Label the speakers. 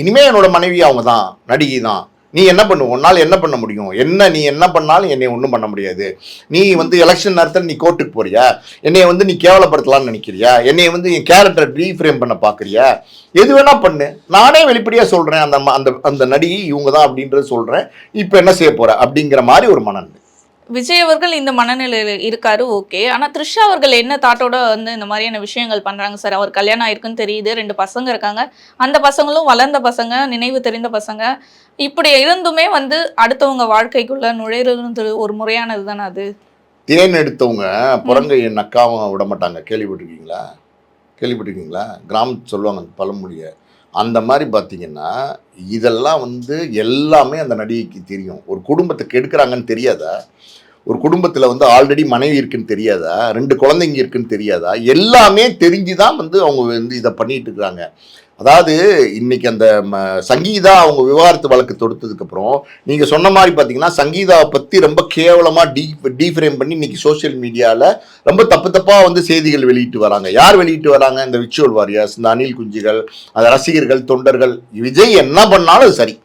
Speaker 1: இனிமே என்னோட மனைவி அவங்க தான், நடிகை தான். நீ என்ன பண்ணுவ, உன்னால் என்ன பண்ண முடியும், நீ என்ன பண்ணாலும் என்னை ஒன்றும் பண்ண முடியாது. நீ எலெக்ஷன் நேரத்தில் நீ கோர்ட்டுக்கு போறியா, என்னைய நீ கேவலப்படுத்தலாம்னு நினைக்கிறியா, என்னைய என் கேரக்டரை ரீஃப்ரேம் பண்ண பார்க்குறியா, எது வேணா பண்ணு, நானே வெளிப்படையாக சொல்கிறேன், அந்த அந்த அந்த நடிகை இவங்க தான் அப்படின்றது சொல்கிறேன், இப்போ என்ன செய்ய போற அப்படிங்கிற மாதிரி ஒரு மனநிலை.
Speaker 2: விஜய் அவர்கள் இந்த மனநிலையில் இருக்காரு, ஓகே. ஆனால் த்ரிஷா அவர்கள் என்ன தாட்டோட இந்த மாதிரியான விஷயங்கள் பண்ணுறாங்க சார்? அவர் கல்யாணம் ஆயிருக்குன்னு தெரியுது, 2 பசங்க இருக்காங்க, அந்த பசங்களும் வளர்ந்த பசங்க, நினைவு தெரிந்த பசங்க. இப்படி இருந்துமே அடுத்தவங்க வாழ்க்கைக்குள்ள நுழையிறது ஒரு முறையானது தானே அது?
Speaker 1: தேன் எடுத்தவங்க புறங்கை என் அக்காவும் விட மாட்டாங்க. கேள்விப்பட்டிருக்கீங்களா? கிராமத்து சொல்லுவாங்க பழமொழியை. அந்த மாதிரி பார்த்தீங்கன்னா இதெல்லாம் எல்லாமே அந்த நடிகைக்கு தெரியும். ஒரு குடும்பத்தை கெடுக்கிறாங்கன்னு தெரியாதா? ஒரு குடும்பத்தில் ஆல்ரெடி மனைவி இருக்குன்னு தெரியாதா? 2 குழந்தைங்க இருக்குன்னு தெரியாதா? எல்லாமே தெரிஞ்சு தான் அவங்க இதை பண்ணிட்டு இருக்கிறாங்க. அதாவது இன்னைக்கு அந்த சங்கீதா அவங்க விவாகரத்து வழக்கு தொடுத்ததுக்கப்புறம் நீங்கள் சொன்ன மாதிரி பார்த்தீங்கன்னா சங்கீதாவை பற்றி ரொம்ப கேவலமாக டீஃப்ரேம் பண்ணி இன்னைக்கு சோசியல் மீடியாவில் ரொம்ப தப்பாக செய்திகள் வெளியிட்டு வராங்க. யார் வெளியிட்டு வராங்க? இந்த விர்ச்சுவல் வாரியர்ஸ், இந்த அணில் குஞ்சுகள், அந்த ரசிகர்கள், தொண்டர்கள். விஜய் என்ன பண்ணாலும் சரி,